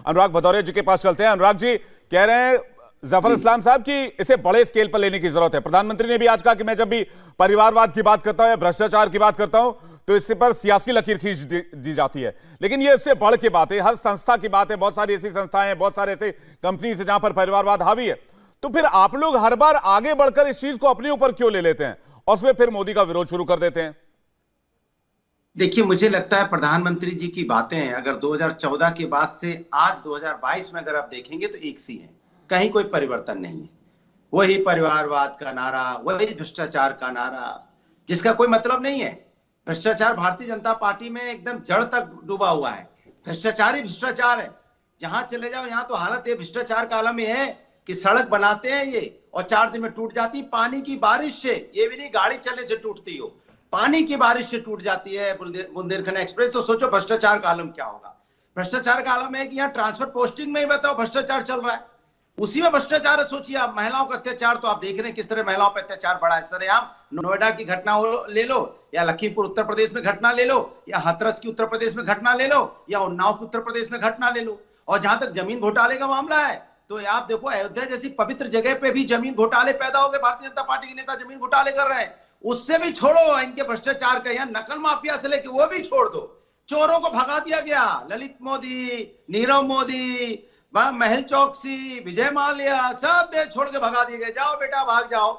अनुराग भदौरिया जी के पास चलते हैं। अनुराग जी कह रहे हैं जफर इस्लाम साहब कि इसे बड़े स्केल पर लेने की जरूरत है। प्रधानमंत्री ने भी आज कहा कि मैं जब भी परिवारवाद की बात करता हूं या भ्रष्टाचार की बात करता हूं तो इससे पर सियासी लकीर खींच दी जाती है, लेकिन ये इससे बढ़ के बात है, हर संस्था की बात है, बहुत सारी ऐसी संस्थाएं हैं, बहुत सारे ऐसे कंपनी है जहां पर परिवारवाद हावी है। तो फिर आप लोग हर बार आगे बढ़कर इस चीज को अपने ऊपर क्यों ले लेते हैं और उसमें फिर मोदी का विरोध शुरू कर देते हैं? देखिए, मुझे लगता है प्रधानमंत्री जी की बातें अगर 2014 के बाद से आज 2022 में अगर आप देखेंगे तो एक सी है, कहीं कोई परिवर्तन नहीं है। वही परिवारवाद का नारा, वही भ्रष्टाचार का नारा, जिसका कोई मतलब नहीं है। भ्रष्टाचार भारतीय जनता पार्टी में एकदम जड़ तक डूबा हुआ है। भ्रष्टाचार ही भ्रष्टाचार है, जहां चले जाओ यहां तो हालत ये भ्रष्टाचार का आलम है कि सड़क बनाते हैं ये और 4 दिन में टूट जाती, पानी की बारिश से, ये भी नहीं गाड़ी चलने से टूटती हो, पानी की बारिश से टूट जाती है बुंदेलखंड एक्सप्रेस। तो सोचो भ्रष्टाचार का आलम क्या होगा। भ्रष्टाचार का आलम है कि यहाँ ट्रांसफर पोस्टिंग में ही बताओ भ्रष्टाचार चल रहा है, उसी में भ्रष्टाचार है। सोचिए आप, महिलाओं का अत्याचार तो आप देख रहे हैं किस तरह महिलाओं पर अत्याचार बढ़ा है। सरेआम नोएडा की घटना ले लो, या लखीमपुर उत्तर प्रदेश में घटना ले लो, या हाथरस की उत्तर प्रदेश में घटना ले लो, या उन्नाव की उत्तर प्रदेश में घटना ले लो। और जहां तक जमीन घोटाले का मामला है तो आप देखो, अयोध्या जैसी पवित्र जगह पे भी जमीन घोटाले पैदा हो गए। भारतीय जनता पार्टी के नेता जमीन घोटाले कर रहे हैं। उससे भी छोड़ो इनके भ्रष्टाचार का, यहाँ नकल माफिया से लेके वो भी छोड़ दो। चोरों को भगा दिया गया, ललित मोदी, नीरव मोदी, महल चौकसी, विजय माल्या, सब देश छोड़ के भगा दिए गए। जाओ बेटा भाग जाओ।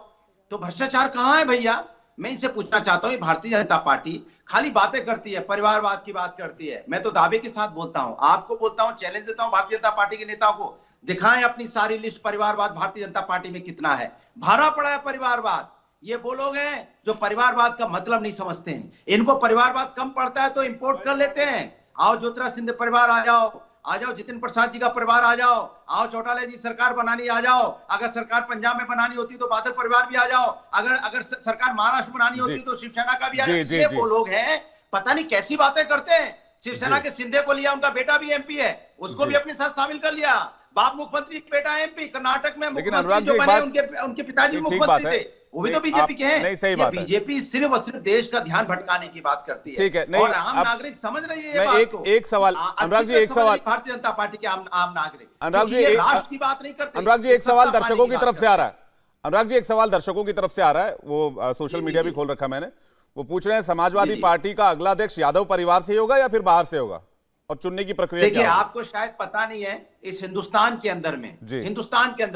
तो भ्रष्टाचार कहां है भैया? मैं इनसे पूछना चाहता हूं, भारतीय जनता पार्टी खाली बातें करती है, परिवारवाद की बात करती है। मैं तो दावे के साथ बोलता हूं, आपको बोलता हूं, चैलेंज देता हूं भारतीय जनता पार्टी के नेताओं को, दिखाएं अपनी सारी लिस्ट। परिवारवाद भारतीय जनता पार्टी में कितना है, भरा पड़ा है परिवारवाद। ये वो लोग हैं जो परिवारवाद का मतलब नहीं समझते हैं। इनको परिवारवाद कम पड़ता है तो इंपोर्ट कर लेते हैं। आओ ज्योतिराज सिंधिया परिवार आ जाओ, आ जाओ जितिन प्रसाद जी का परिवार आ जाओ, आओ चौटाला जी सरकार बनानी आ जाओ। अगर सरकार पंजाब में बनानी होती तो बादल परिवार भी आ जाओ। अगर सरकार महाराष्ट्र बनानी होती तो शिवसेना का भी आ जाओ। ये वो लोग हैं, पता नहीं कैसी बातें करते हैं। शिवसेना के सिंधे को लिया, उनका बेटा भी एमपी है, उसको भी अपने साथ शामिल कर लिया। बाप मुख्यमंत्री, बेटा एमपी। कर्नाटक में मुख्यमंत्री जो बने उनके पिताजी मुख्यमंत्री थे, वो भी तो बीजेपी के हैं। नहीं, सही बात है। बीजेपी सिर्फ और सिर्फ देश का ध्यान भटकाने की बात करती है। ठीक है, नहीं, और आम नागरिक समझ रही है ये बात को। एक सवाल अनुराग जी, एक सवाल भारतीय जनता पार्टी के आम नागरिक, अनुराग जी राष्ट्र की बात नहीं करते। अनुराग जी एक सवाल दर्शकों की तरफ से आ रहा है। अनुराग जी एक सवाल दर्शकों की तरफ से आ रहा है, वो सोशल मीडिया भी खोल रखा मैंने। वो पूछ रहे हैं समाजवादी पार्टी का अगला अध्यक्ष यादव परिवार से होगा या फिर बाहर से होगा, और चुनने की प्रक्रिया देखिए, आपको शायद पता नहीं है, इस हिंदुस्तान के अंदर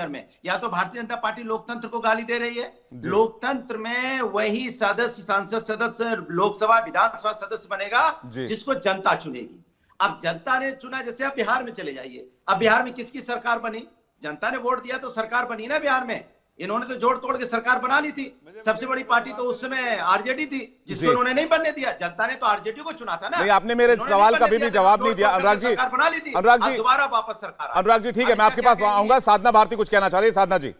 में या तो भारतीय जनता पार्टी लोकतंत्र को गाली दे रही है। लोकतंत्र में वही सदस्य, सांसद सदस्य, लोकसभा विधानसभा सदस्य बनेगा जिसको जनता चुनेगी। अब जनता ने चुना, जैसे आप बिहार में चले जाइए, अब बिहार में किसकी सरकार बनी? जनता ने वोट दिया तो सरकार बनी ना बिहार में। इन्होंने तो जोड़ तोड़ के सरकार बना ली थी। सबसे बड़ी पार्टी तो उस समय आरजेडी थी, जिसको उन्होंने नहीं बनने दिया। जनता ने तो आरजेडी को चुना था ना। नहीं, आपने मेरे सवाल का भी जवाब नहीं दिया। अनुराग जी, बना ली थी, अनुराग जी दोबारा वापस सरकार। अनुराग जी ठीक है, मैं आपके पास आऊंगा। साधना भारती कुछ कहना चाह रही है। साधना जी।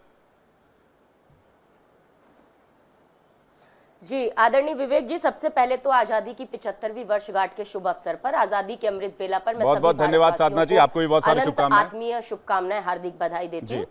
जी आदरणीय विवेक जी, सबसे पहले तो आजादी की 75वीं वर्षगांठ के शुभ अवसर पर, आजादी के अमृत बेला पर मैं बहुत बहुत धन्यवाद साधना जी, आपको भी बहुत सारी शुभकामनाएं, आत्मीय शुभकामनाएं, हार्दिक बधाई देती हूँ।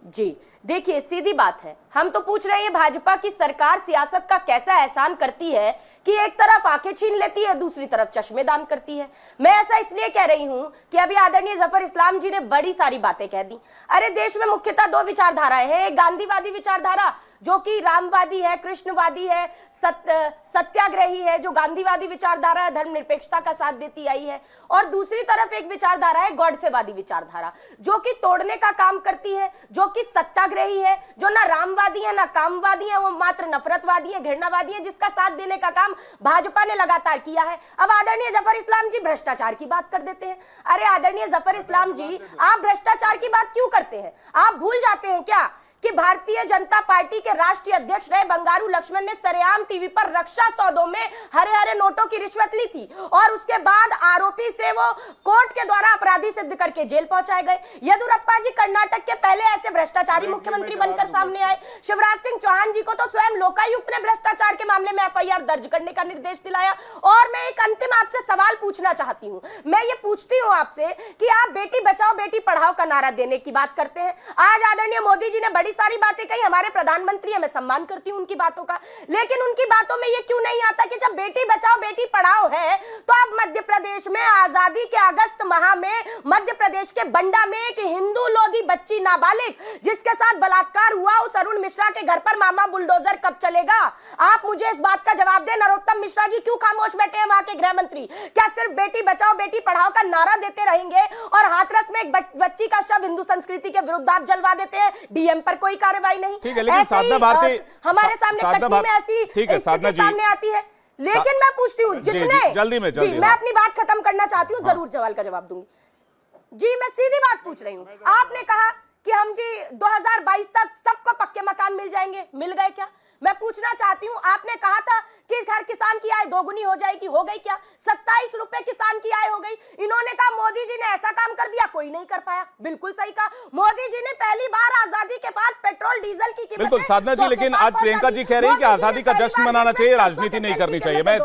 जी देखिए, सीधी बात है, हम तो पूछ रहे हैं भाजपा की सरकार सियासत का कैसा एहसान करती है कि एक तरफ आंखें छीन लेती है, दूसरी तरफ चश्मे दान करती है। मैं ऐसा इसलिए कह रही हूं कि अभी आदरणीय जफर इस्लाम जी ने बड़ी सारी बातें कह दी। अरे देश में मुख्यतः 2 विचारधाराएं हैं, एक गांधीवादी विचारधारा जो कि रामवादी है, कृष्णवादी है, सत्याग्रही है, जो गांधीवादी विचारधारा है, धर्मनिरपेक्षता का साथ देती आई है, और दूसरी तरफ एक विचारधारा है गॉडसेवादी विचारधारा, जो कि तोड़ने का काम करती है, जो कि सत्याग्रही है, जो ना रामवादी है ना कामवादी है, वो मात्र नफरतवादी है, घृणावादी है, जिसका साथ देने का काम भाजपा ने लगातार किया है। अब आदरणीय जफर इस्लाम जी भ्रष्टाचार की बात कर देते हैं। अरे आदरणीय जफर इस्लाम जी, आप भ्रष्टाचार की बात क्यों करते हैं? आप भूल जाते हैं क्या कि भारतीय जनता पार्टी के राष्ट्रीय अध्यक्ष रहे बंगारू लक्ष्मण ने सरेआम टीवी पर रक्षा सौदों में हरे हरे नोटों की रिश्वत ली थी, और उसके बाद आरोपी से वो कोर्ट के द्वारा अपराधी सिद्ध करके जेल पहुंचाए गए। येदियुरप्पा जी कर्नाटक के पहले ऐसे भ्रष्टाचारी मुख्यमंत्री बनकर सामने आए। शिवराज सिंह चौहान जी को तो स्वयं लोकायुक्त ने भ्रष्टाचार के मामले में एफआईआर दर्ज करने का निर्देश दिलाया। और मैं एक अंतिम आपसे सवाल पूछना चाहती हूं। मैं ये पूछती हूं आपसे कि आप बेटी बचाओ बेटी पढ़ाओ का नारा देने की बात करते हैं। आज आदरणीय मोदी जी ने बड़ी कई सारी बातें कही, हमारे प्रधानमंत्री है, मैं सम्मान करती हूं उनकी बातों का, लेकिन उनकी बातों में ये क्यों नहीं आता कि जब बेटी बचाओ बेटी पढ़ाओ है तो अब मध्य प्रदेश में आजादी के अगस्त माह में मध्य प्रदेश के बंडा में एक हिंदू लोधी बच्ची नाबालिग जिसके साथ बलात्कार हुआ, उस अरुण मिश्रा के घर पर मामा बुलडोजर कब चलेगा? आप मुझे इस बात का जवाब दें। नरोत्तम मिश्रा जी क्यों खामोश बैठे हैं वहां के गृह मंत्री? क्या सिर्फ बेटी बचाओ बेटी पढ़ाओ का नारा देते रहेंगे और हाथरस में एक बच्ची का शव हिंदू संस्कृति के विरुद्ध आप जलवा देते हैं? डीएम पर कोई कार्रवाई नहीं। ठीक है, लेकिन साधना भारती हमारे सामने कटनी में ऐसी ठीक है, साधना जी सामने आती है। लेकिन मैं पूछती हूँ जितने जल्दी में मैं अपनी बात खत्म करना चाहती हूँ, जरूर सवाल का जवाब दूंगी जी। मैं सीधी बात पूछ रही हूँ, आपने कहा कि हम जी 2022 तक सबको पक्के मकान मिल जाएंगे, मिल गए क्या? मैं पूछना चाहती हूं, आपने कहा था कि हर किसान की आय दोगुनी हो जाएगी, हो गई क्या? 27 रुपए किसान की आय हो गई। इन्होंने कहा मोदी जी ने ऐसा काम कर दिया, कोई नहीं कर पाया। बिल्कुल सही कहा, मोदी जी ने पहली बार आजादी के बाद पेट्रोल डीजल की कीमत बिल्कुल साधना जी, लेकिन आज प्रियंका जी कह रही हैं कि आजादी का जश्न मनाना चाहिए, राजनीति नहीं करनी चाहिए। मैं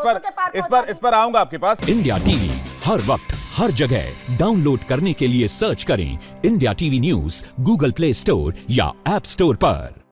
इस पर आऊंगा आपके पास। इंडिया टीवी हर वक्त हर जगह डाउनलोड करने के लिए सर्च करें India TV news Google play store या ऐप स्टोर पर।